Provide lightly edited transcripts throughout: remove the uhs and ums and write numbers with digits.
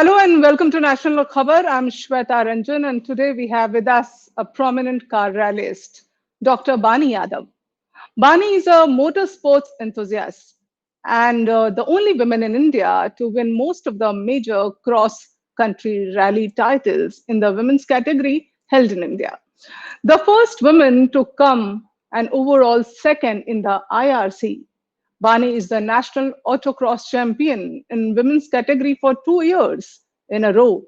Hello and welcome to National Khabar. I'm Shweta Ranjan, and today we have with us a prominent car rallyist, Dr. Bani Yadav. Bani is a motorsports enthusiast and the only woman in India to win most of the major cross-country rally titles in the women's category held in India. The first woman to come an overall second in the IRC. Bani is the national autocross champion in women's category for 2 years in a row.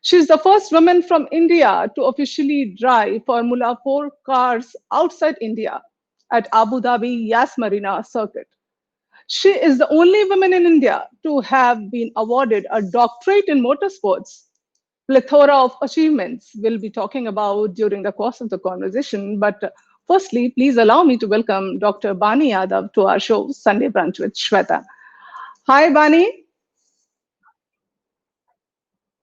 She is the first woman from India to officially drive Formula 4 cars outside India at Abu Dhabi Yas Marina circuit. She is the only woman in India to have been awarded a doctorate in motorsports. Plethora of achievements we'll be talking about during the course of the conversation. But firstly, please allow me to welcome Dr. Bani Yadav to our show, Sunday Brunch with Shweta. Hi, Bani.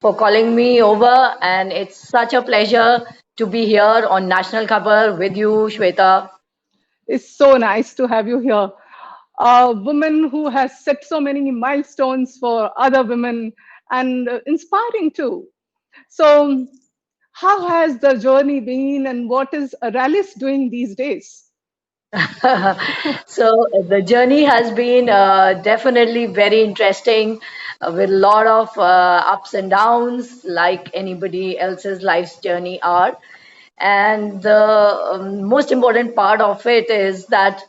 For calling me over, and it's such a pleasure to be here on National Khabar with you, Shweta. It's so nice to have you here. A woman who has set so many milestones for other women and inspiring too. So, how has the journey been and what is a rallyist doing these days? So the journey has been definitely very interesting, with a lot of ups and downs, like anybody else's life's journey are. And the most important part of it is that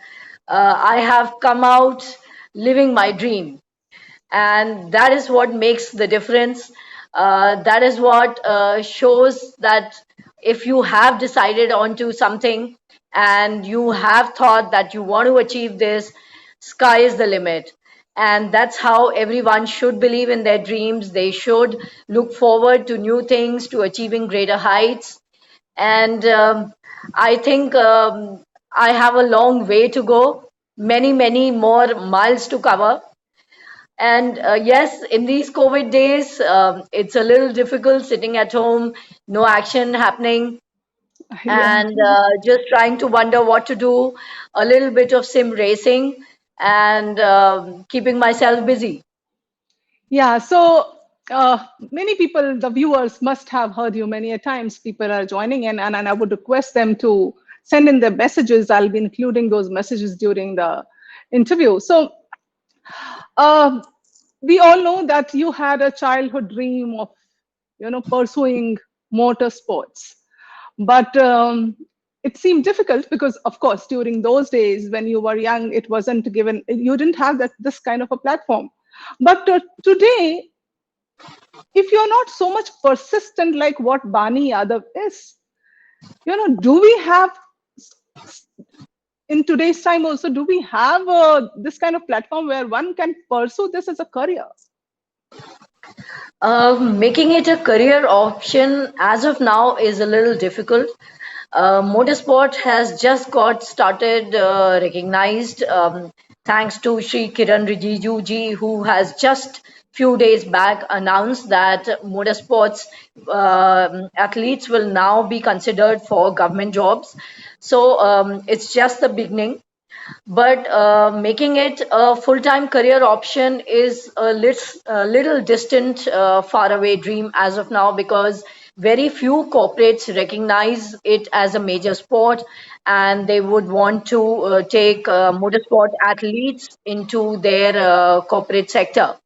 I have come out living my dream, and that is what makes the difference. That is what shows that if you have decided onto something and you have thought that you want to achieve this, sky is the limit. And that's how everyone should believe in their dreams. They should look forward to new things, to achieving greater heights. And I think I have a long way to go, many, many more miles to cover. And yes, in these COVID days, it's a little difficult sitting at home, no action happening, Yeah. and just trying to wonder what to do, a little bit of sim racing, and keeping myself busy. Yeah, so many people, the viewers must have heard you many a times. People are joining in, and I would request them to send in their messages. I'll be including those messages during the interview. So, uh, we all know that you had a childhood dream of, pursuing motorsports, but it seemed difficult because, of course, during those days when you were young, it wasn't given. You didn't have that this kind of a platform. But today, if you're not so much persistent like what Bani Yadav is, do we have in today's time also, do we have this kind of platform where one can pursue this as a career? Making it a career option as of now is a little difficult. Motorsport has just got started, recognized, thanks to Shri Kiran Rijiju ji, who has just few days back announced that motorsports athletes will now be considered for government jobs. So it's just the beginning. But making it a full-time career option is a little distant, far away dream as of now, because very few corporates recognize it as a major sport, and they would want to take motorsport athletes into their corporate sector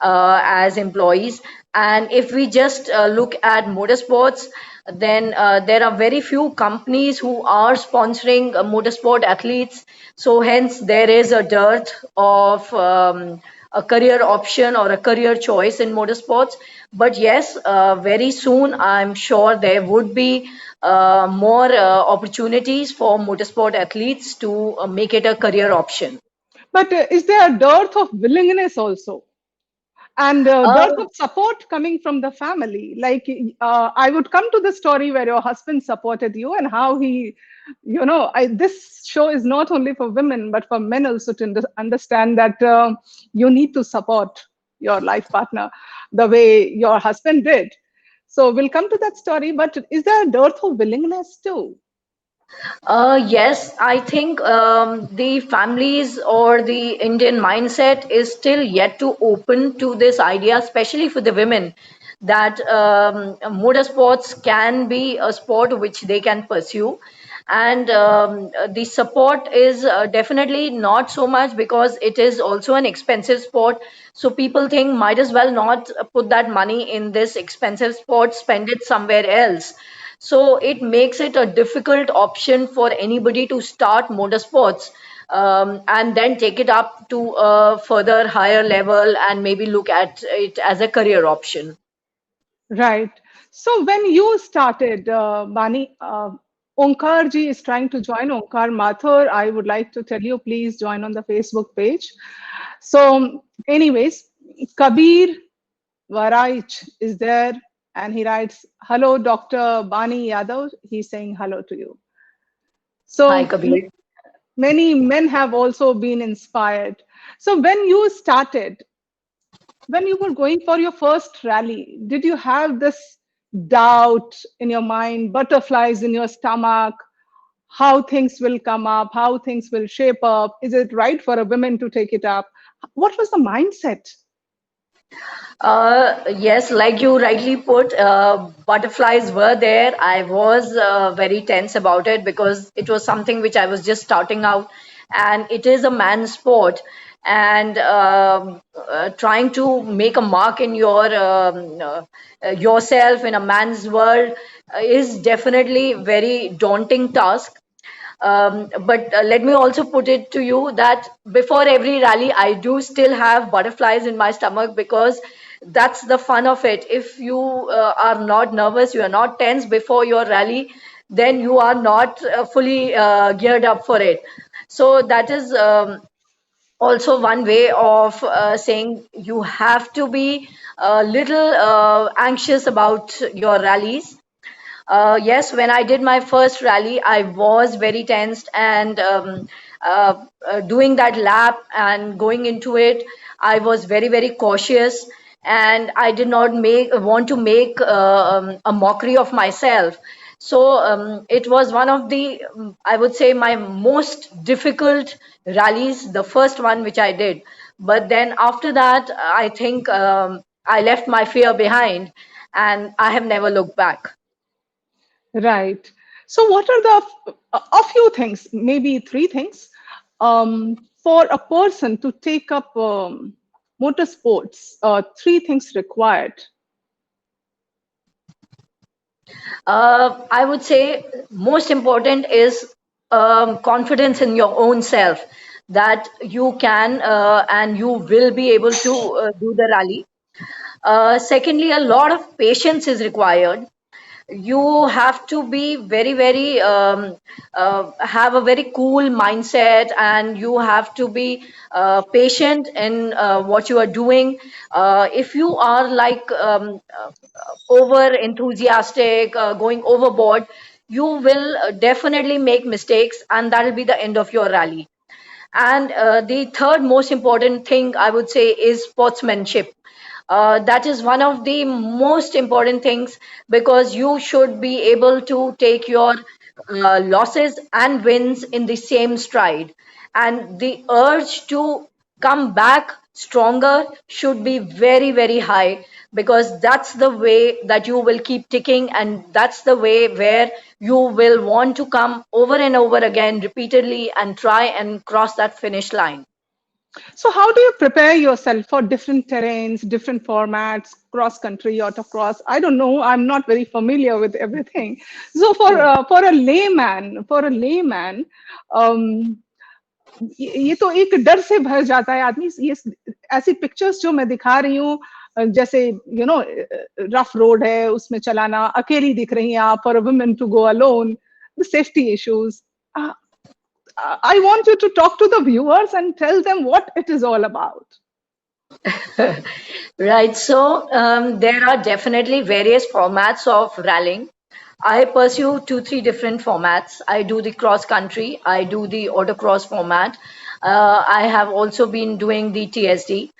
as employees. And if we just look at motorsports, then there are very few companies who are sponsoring motorsport athletes. So hence there is a dearth of a career option or a career choice in motorsports. But yes, very soon I'm sure there would be more opportunities for motorsport athletes to make it a career option. But is there a dearth of willingness also? And dearth Um, of support coming from the family? Like, I would come to the story where your husband supported you and how he, this show is not only for women, but for men also to understand that you need to support your life partner the way your husband did. So we'll come to that story, but is there a dearth of willingness too? Yes, I think the families or the Indian mindset is still yet to open to this idea, especially for the women, that motorsports can be a sport which they can pursue. And the support is definitely not so much because it is also an expensive sport. So people think might as well not put that money in this expensive sport, spend it somewhere else. So it makes it a difficult option for anybody to start motorsports and then take it up to a further higher level and maybe look at it as a career option. Right. So when you started, Bani, Onkar ji is trying to join. Onkar Mathur, I would like to tell you, please join on the Facebook page. So, anyways, Kabir Varaich is there and he writes, "Hello, Dr. Bani Yadav." He's saying hello to you. Hi, So, Kabir. many men have also been inspired. So, when you were going for your first rally, did you have this doubt in your mind, butterflies in your stomach, how things will come up, how things will shape up? Is it right for a woman to take it up? What was the mindset? Yes, like you rightly put, butterflies were there. I was very tense about it because it was something which I was just starting out, and it is a man's sport. And trying to make a mark in yourself in a man's world is definitely very daunting task. But let me also put it to you that before every rally, I do still have butterflies in my stomach because that's the fun of it. If you are not nervous, you are not tense before your rally, then you are not fully geared up for it. So that is also one way of saying you have to be a little anxious about your rallies. Yes, when I did my first rally, I was very tensed and doing that lap and going into it, I was very, very cautious and I did not want to make a mockery of myself. So it was one of the, I would say, my most difficult rallies, the first one which I did. But then after that, I think I left my fear behind and I have never looked back. Right. So, what are a few things, maybe three things, for a person to take up motorsports? Three things required. I would say most important is confidence in your own self that you can and you will be able to do the rally. Secondly, a lot of patience is required. You have to be very, very have a very cool mindset, and you have to be patient in what you are doing. If you are like over enthusiastic, going overboard, you will definitely make mistakes, and that will be the end of your rally. And the third most important thing I would say is sportsmanship. That is one of the most important things because you should be able to take your losses and wins in the same stride. And the urge to come back stronger should be very, very high because that's the way that you will keep ticking, and that's the way where you will want to come over and over again repeatedly and try and cross that finish line. So, how do you prepare yourself for different terrains, different formats, cross country, autocross? I don't know. I'm not very familiar with everything. So, for a layman, um, ये तो एक डर से भर जाता है आदमी ये ऐसी पिक्चर्स जो मैं दिखा रही हूँ जैसे रफ रोड है उसमें चलाना अकेली दिख रही हैं आप for a woman to go alone the safety issues I want you to talk to the viewers and tell them what it is all about. Right. So there are definitely various formats of rallying. I pursue two, three different formats. I do the cross country. I do the autocross format. I have also been doing the TSD.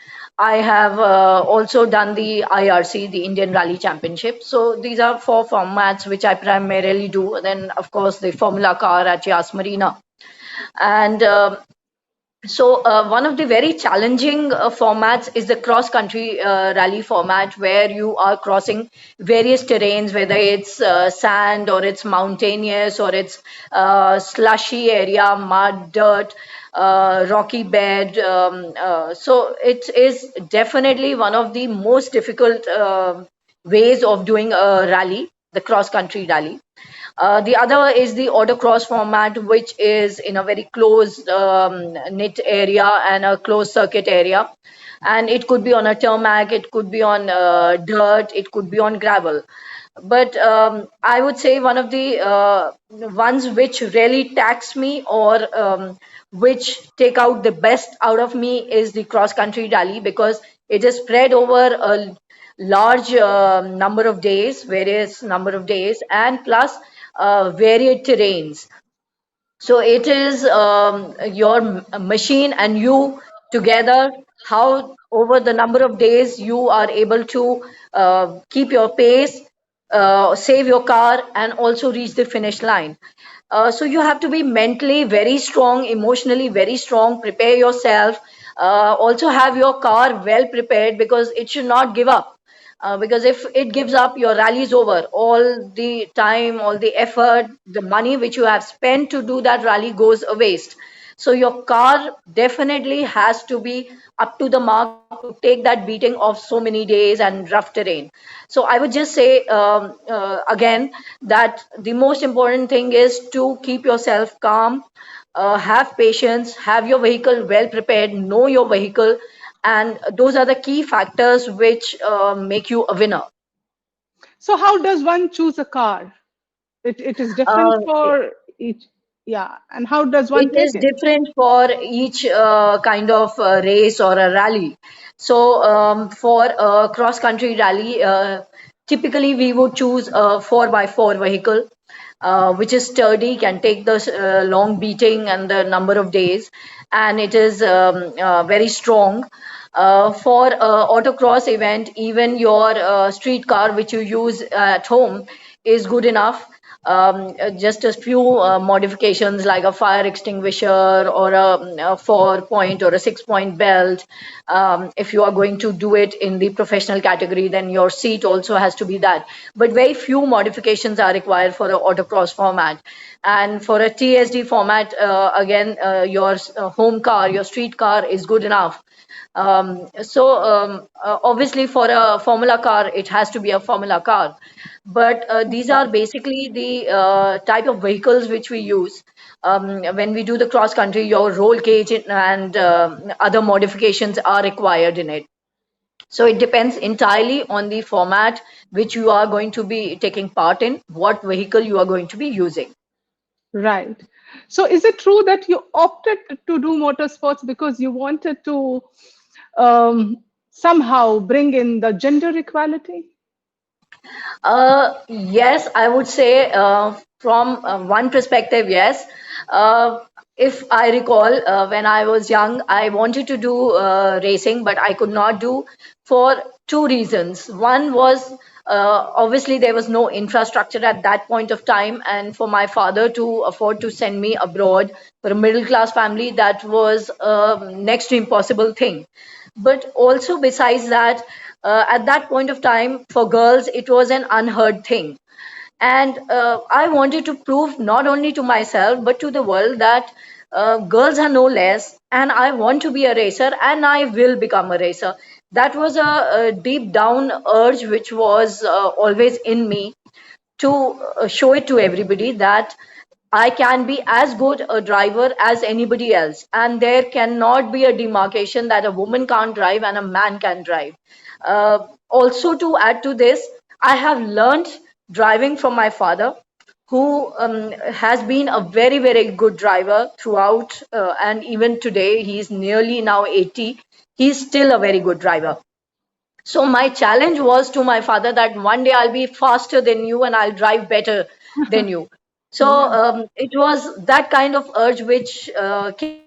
I have also done the IRC, the Indian Rally Championship. So these are four formats which I primarily do. Then, of course, the Formula Car at Yas Marina. And one of the very challenging formats is the cross country rally format, where you are crossing various terrains, whether it's sand or it's mountainous or it's slushy area, mud, dirt, rocky bed. So it is definitely one of the most difficult ways of doing a rally, the cross country rally. The other is the autocross format, which is in a very closed knit area and a closed circuit area. And it could be on a tarmac, it could be on dirt, it could be on gravel. But I would say one of the ones which really tax me, or which take out the best out of me, is the cross country rally, because it is spread over a large number of days, various number of days, and plus varied terrains. So it is your machine and you together, how over the number of days you are able to keep your pace, save your car, and also reach the finish line. So you have to be mentally very strong, emotionally very strong, prepare yourself, also have your car well prepared, because it should not give up. Because if it gives up, your rally is over. All the time, all the effort, the money which you have spent to do that rally goes a waste. So your car definitely has to be up to the mark to take that beating of so many days and rough terrain. So I would just say again that the most important thing is to keep yourself calm, have patience, have your vehicle well prepared, know your vehicle, and those are the key factors which make you a winner. So how does one choose a car? It is different Uh, for each. Yeah. And how does it one is pick it? different for each kind of race or a rally. So for a cross country rally, typically we would choose a 4x4 vehicle, which is sturdy, can take the long beating and the number of days, and it is very strong. For autocross event, even your street car which you use at home is good enough. Just a few modifications like a fire extinguisher or a 4 point or a 6 point belt. If you are going to do it in the professional category, then your seat also has to be that. But very few modifications are required for an autocross format. And for a TSD format, again, your home car, your street car is good enough. Obviously, for a Formula car, it has to be a Formula car. But these are Right. basically the type of vehicles which we use. When we do the cross country, your roll cage and other modifications are required in it. So it depends entirely on the format which you are going to be taking part in, what vehicle you are going to be using. Right. So is it true that you opted to do motorsports because you wanted to somehow bring in the gender equality? Yes, I would say from one perspective, yes. Uh, if I recall, when I was young, I wanted to do racing, but I could not do for two reasons. One was obviously there was no infrastructure at that point of time, and for my father to afford to send me abroad for a middle class family, that was next to impossible thing. But also, besides that, at that point of time, for girls, it was an unheard thing. And I wanted to prove not only to myself, but to the world that girls are no less, and I want to be a racer, and I will become a racer. That was a deep down urge which was always in me, to show it to everybody that I can be as good a driver as anybody else. And there cannot be a demarcation that a woman can't drive and a man can drive. Also, to add to this, I have learned driving from my father, who has been a very, very good driver throughout. And even today, he's nearly now 80. He's still a very good driver. So my challenge was to my father that one day I'll be faster than you and I'll drive better than you. So Yeah. it was that kind of urge which came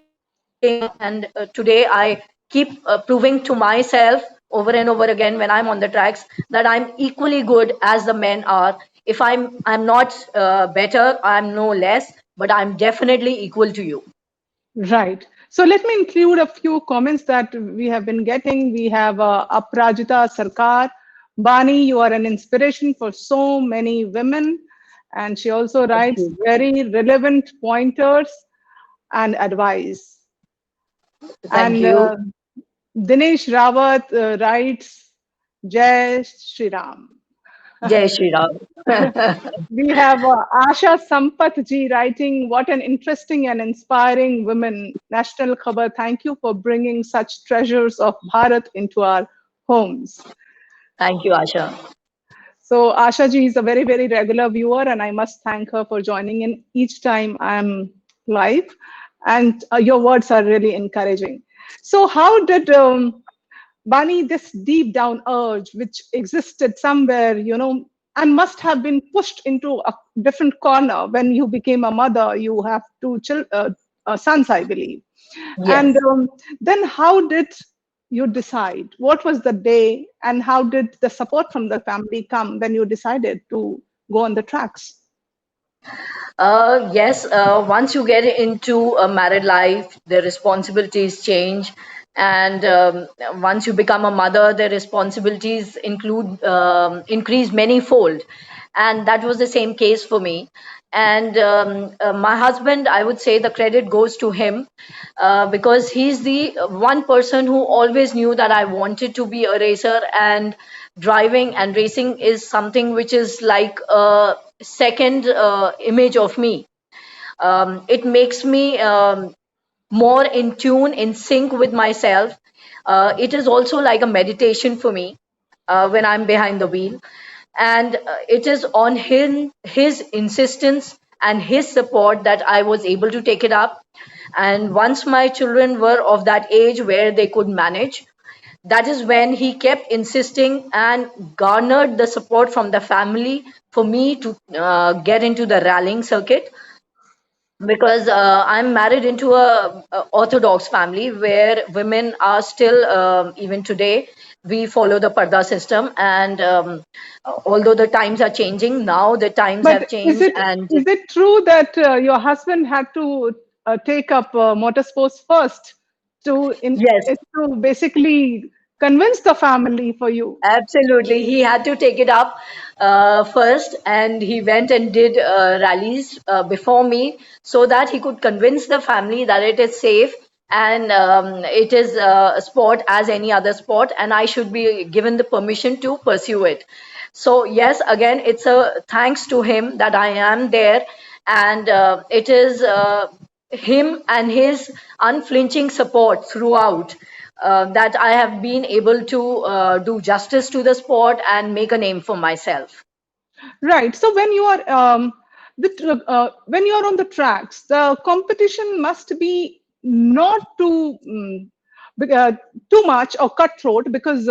in me, and today I keep keep proving to myself over and over again when I'm on the tracks that I'm equally good as the men are. If I'm not better, I'm no less, but I'm definitely equal to you. Right. So let me include a few comments that we have been getting. We have Aprajita Sarkar. Bani, you are an inspiration for so many women. And she also Thank writes you. very relevant pointers and advice. Thank And you. Dinesh Rawat writes, Jai Shri Ram. Jai Shri Ram. We have Asha Sampath ji writing, what an interesting and inspiring woman. National Khabar, thank you for bringing such treasures of Bharat into our homes. Thank you, Asha. So Asha ji is a very, very regular viewer, and I must thank her for joining in each time I'm live. And your words are really encouraging. So how did Bani, this deep down urge which existed somewhere, and must have been pushed into a different corner when you became a mother? You have two sons, I believe. And Yes. then how did you decide? What was the day, and how did the support from the family come when you decided to go on the tracks? Yes, once you get into a married life, the responsibilities change. And once you become a mother, the responsibilities increase many-fold. And that was the same case for me. And my husband, I would say the credit goes to him because he's the one person who always knew that I wanted to be a racer, and driving and racing is something which is like a second image of me. It makes me more in tune, in sync with myself. It is also like a meditation for me when I'm behind the wheel. And it is on his insistence and his support that I was able to take it up. And once my children were of that age where they could manage, that is when he kept insisting and garnered the support from the family for me to get into the rallying circuit, because I'm married into a orthodox family where women are still, even today we follow the parda system. And although the times are changing now, the times have But is changed. it And is it true that your husband had to take up motorsports first yes, to basically convince the family for you? absolutely. He had to take it up first, and he went and did rallies before me so that he could convince the family that it is safe, and it is a sport as any other sport, and I should be given the permission to pursue it. So, yes, again, it's a thanks to him that I am there, and it is him and his unflinching support throughout that I have been able to do justice to the sport and make a name for myself. Right. So when you are when you are on the tracks, the competition must be not too much or cutthroat, because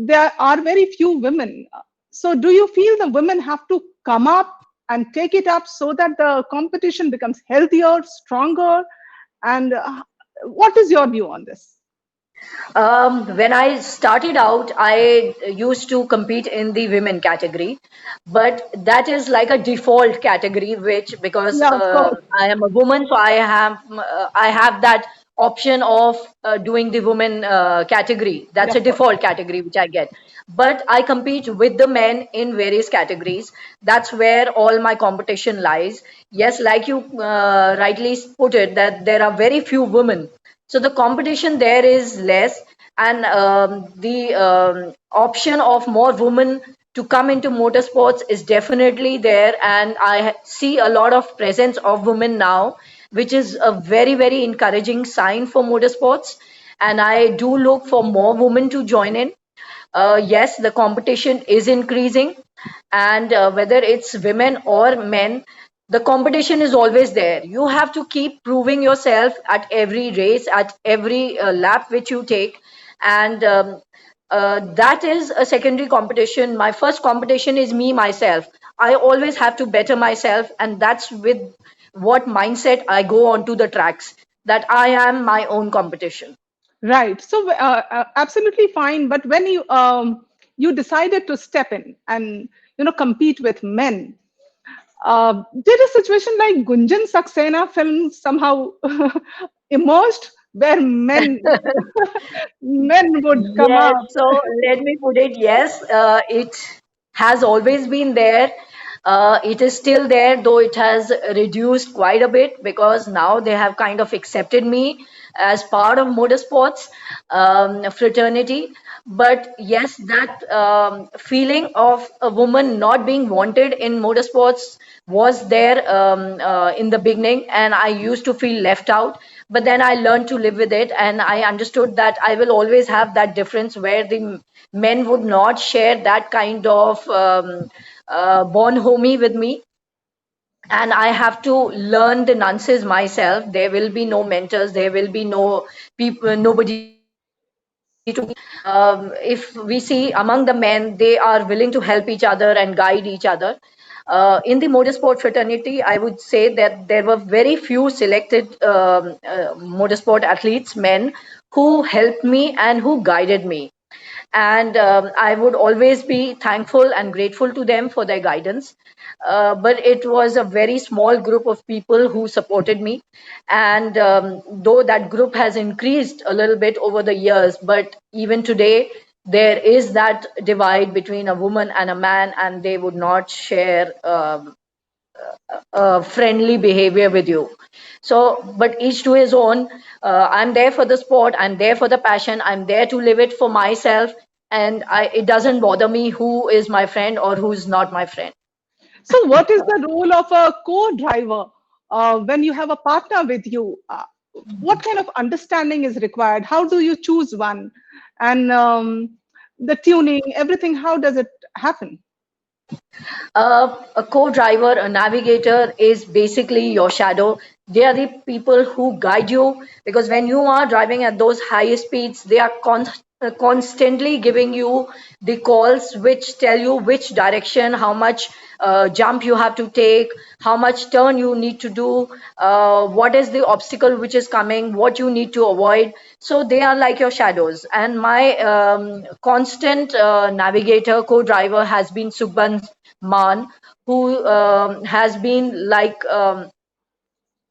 there are very few women. So do you feel the women have to come up and take it up so that the competition becomes healthier, stronger? And what is your view on this? When I started out, I used to compete in the women category, but that is like a default category, which because Yeah, of course. I am a woman, so I have that option of doing the women category. Yeah, That's a of course. default category which I get. But I compete with the men in various categories. That's where all my competition lies. Yes, like you rightly put it, that there are very few women, so the competition there is less, and the option of more women to come into motorsports is definitely there. And I see a lot of presence of women now, which is a very, very encouraging sign for motorsports. And I do look for more women to join in. Yes, the competition is increasing, and whether it's women or men, the competition is always there. You have to keep proving yourself at every race, at every lap which you take, and that is a secondary competition. My first competition is me myself. I always have to better myself, and that's with what mindset I go onto the tracks. That I am my own competition. Right. So absolutely fine. But when you decided to step in and compete with men, did a situation like Gunjan Saxena film somehow emerged where men would come Yes, up? so let me put it, yes, it has always been there. It is still there, though it has reduced quite a bit because now they have kind of accepted me as part of motorsports fraternity. But yes, that feeling of a woman not being wanted in motorsports was there in the beginning, and I used to feel left out. But then I learned to live with it, and I understood that I will always have that difference where the men would not share that kind of bonhomie with me, and I have to learn the nuances myself. There will be no mentors, there will be no people, nobody to guide me. If we see among the men, they are willing to help each other and guide each other. In the motorsport fraternity, I would say that there were very few selected motorsport athletes, men, who helped me and who guided me, and I would always be thankful and grateful to them for their guidance. But it was a very small group of people who supported me, and though that group has increased a little bit over the years, but even today there is that divide between a woman and a man, and they would not share friendly behavior with you. So, but each to his own. I'm there for the sport. I'm there for the passion. I'm there to live it for myself, and it doesn't bother me who is my friend or who's not my friend. So, what is the role of a co-driver when you have a partner with you? What kind of understanding is required? How do you choose one? And the tuning, everything, how does it happen? A co-driver, a navigator is basically your shadow. They are the people who guide you, because when you are driving at those high speeds, they are constantly giving you the calls which tell you which direction, how much jump you have to take, how much turn you need to do, what is the obstacle which is coming, what you need to avoid. So they are like your shadows. And my constant navigator, co-driver has been Sukhban Man, who has been like,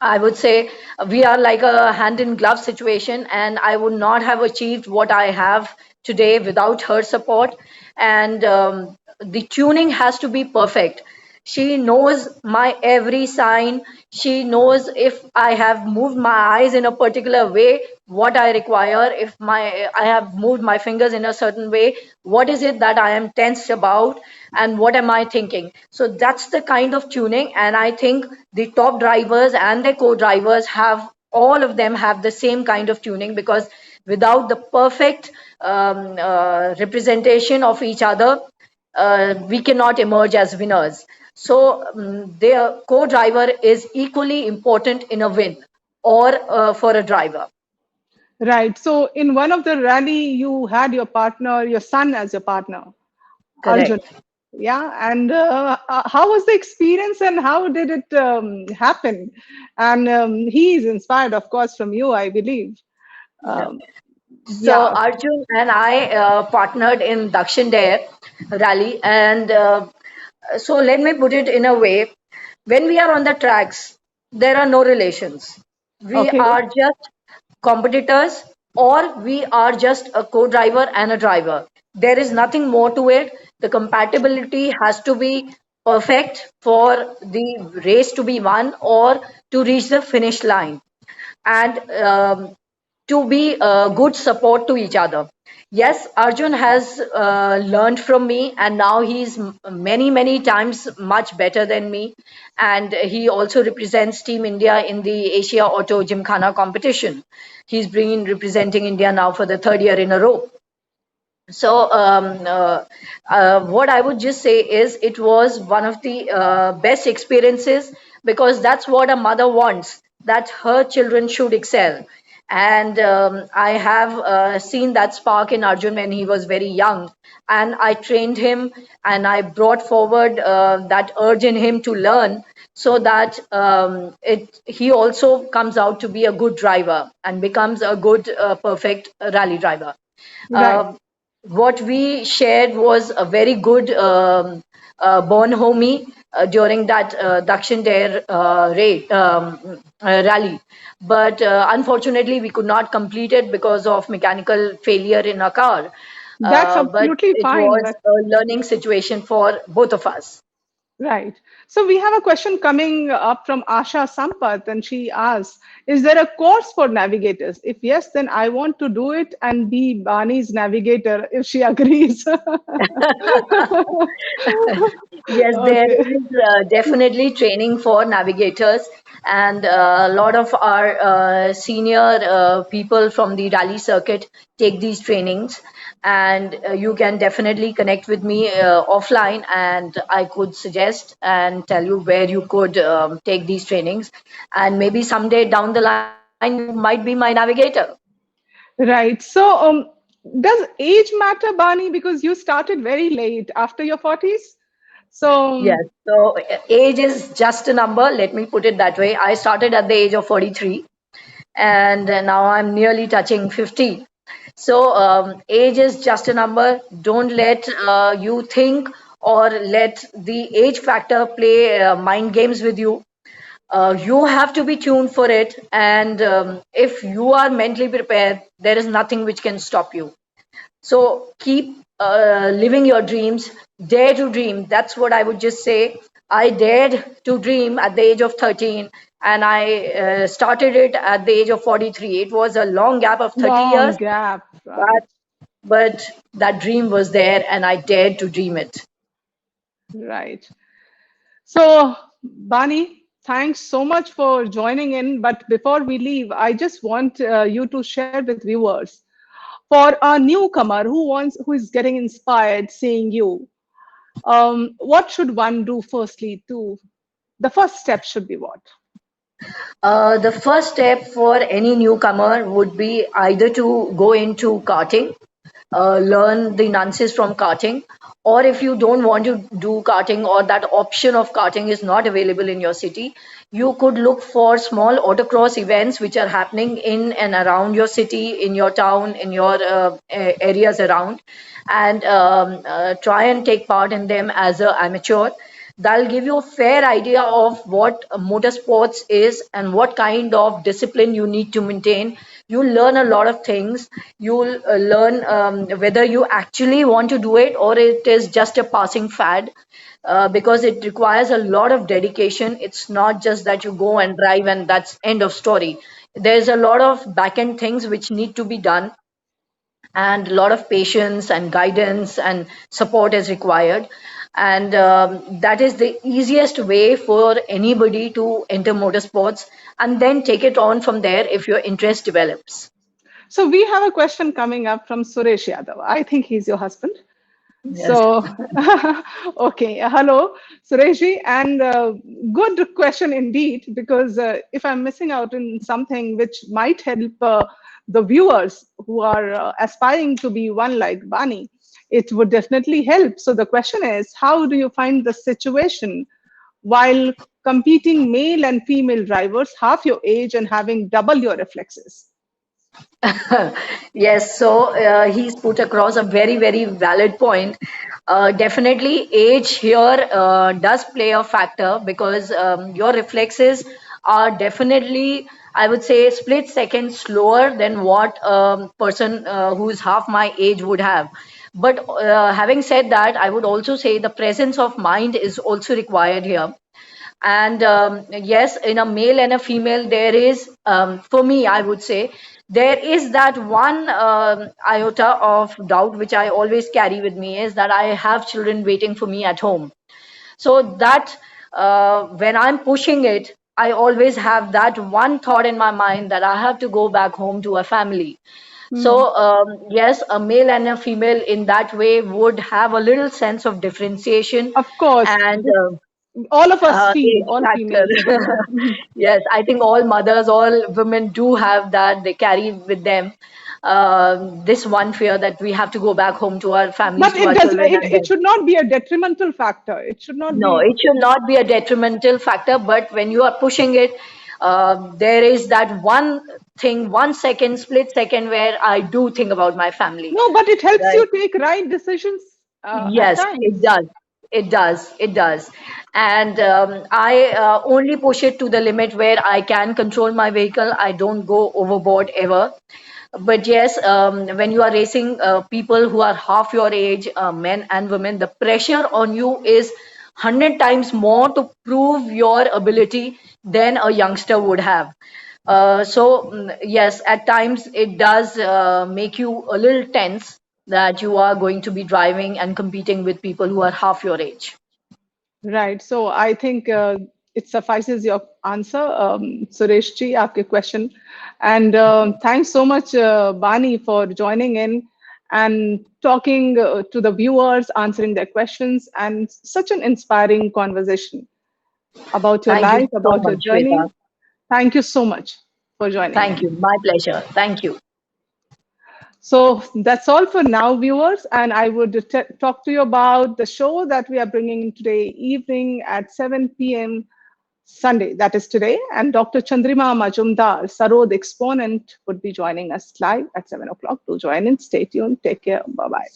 I would say, we are like a hand in glove situation, and I would not have achieved what I have today without her support. And the tuning has to be perfect. She knows my every sign. She knows if I have moved my eyes in a particular way, what I require. If I have moved my fingers in a certain way, what is it that I am tensed about, and what am I thinking? So that's the kind of tuning, and I think the top drivers and their co-drivers have, all of them have the same kind of tuning, because without the perfect representation of each other, we cannot emerge as winners. So their co-driver is equally important in a win or for a driver. Right. So, in one of the rally, you had your partner, your son as your partner, Arjun. Correct. Yeah. And how was the experience and how did it happen? And he is inspired, of course, from you, I believe. Yeah. Um, So yeah. Arjun and I partnered in Dakshin Dare rally, and so let me put it in a way: when we are on the tracks, there are no relations. We Okay. are just competitors, or we are just a co-driver and a driver. There is nothing more to it. The compatibility has to be perfect for the race to be won or to reach the finish line, and to be a good support to each other. Yes, Arjun has learned from me, and now he's many, many times much better than me. And he also represents Team India in the Asia Auto Gymkhana competition. He's been representing India now for the third year in a row. So, what I would just say is it was one of the best experiences, because that's what a mother wants, that her children should excel. And I have seen that spark in Arjun when he was very young. And I trained him, and I brought forward that urge in him to learn. so that he also comes out to be a good driver and becomes a good, perfect rally driver. Right. Um, what we shared was a very good born homie during that Dakshin Dare rally. But unfortunately, we could not complete it because of mechanical failure in our car. That's But absolutely it fine. was a learning situation for both of us. Right. So we have a question coming up from Asha Sampath, and she asks, is there a course for navigators? If yes, then I want to do it and be Bani's navigator if she agrees. Yes, there Okay. is definitely training for navigators, and a lot of our senior people from the rally circuit take these trainings. And you can definitely connect with me offline, and I could suggest and tell you where you could take these trainings. And maybe someday down the line, you might be my navigator. Right. So, does age matter, Bani? Because you started very late after your 40s. So, Yes, so age is just a number. Let me put it that way. I started at the age of 43, and now I'm nearly touching 50. So, age is just a number. Don't let you think or let the age factor play mind games with you. You have to be tuned for it, and if you are mentally prepared, there is nothing which can stop you. So keep living your dreams, dare to dream. That's what I would just say. I dared to dream at the age of 13, and I started it at the age of 43. It was a long gap of 30 long years, gap, but right? that dream was there, and I dared to dream it. Right. So, Bani, thanks so much for joining in. But before we leave, I just want you to share with viewers for a newcomer who is getting inspired seeing you. What should one do firstly to the first step should be what? The first step for any newcomer would be either to go into karting, learn the nuances from karting, or if you don't want to do karting or that option of karting is not available in your city, you could look for small autocross events which are happening in and around your city, in your town, in your areas around, and try and take part in them as an amateur. That'll give you a fair idea of what motorsports is and what kind of discipline you need to maintain. You'll learn a lot of things. You'll learn whether you actually want to do it or it is just a passing fad. Because it requires a lot of dedication. It's not just that you go and drive and that's end of story. There's a lot of back end things which need to be done, and a lot of patience and guidance and support is required. And that is the easiest way for anybody to enter motorsports, and then take it on from there if your interest develops. So we have a question coming up from Suresh Yadav. I think he's your husband. Yes. So, okay. Hello, Sureshji, and good question indeed, because if I'm missing out in something which might help the viewers who are aspiring to be one like Bani, it would definitely help. So the question is, how do you find the situation while competing male and female drivers half your age and having double your reflexes? Yes, so he's put across a very, very valid point. Definitely, age here does play a factor because your reflexes are definitely, I would say, split second slower than what a person who's half my age would have. But having said that, I would also say the presence of mind is also required here. And yes, in a male and a female, there is, for me, I would say, there is that one iota of doubt which I always carry with me is that I have children waiting for me at home. So that when I'm pushing it, I always have that one thought in my mind that I have to go back home to a family. Hmm. So, yes, a male and a female in that way would have a little sense of differentiation, Of course, and all of us feel, age all factor. females. Yes, I think all mothers, all women do have that, they carry with them. this one fear that we have to go back home to our families, But to it our does. children, and It then should not be a detrimental factor. It should not no, be. it should not be a detrimental factor. But when you are pushing it, there is that one thing, 1 second, split second, where I do think about my family. No, but it helps Right. you take right decisions at Yes, it times. does. It does. It does. And I only push it to the limit where I can control my vehicle. I don't go overboard ever. But yes, when you are racing people who are half your age, men and women, the pressure on you is 100 times more to prove your ability than a youngster would have. Yes, at times it does make you a little tense that you are going to be driving and competing with people who are half your age. Right. So I think it suffices your answer, Suresh ji, आपके question. And thanks so much, Bani, for joining in and talking to the viewers, answering their questions, and such an inspiring conversation about your Thank you life, so about your much, Shweta. journey. Thank you so much for joining Thank in. you. My pleasure. Thank you. So that's all for now, viewers. And I would talk to you about the show that we are bringing today evening at 7 p.m. Sunday, that is today. And Dr. Chandrima Majumdar, Sarod exponent, would be joining us live at 7 o'clock. To join in, stay tuned. Take care. Bye bye.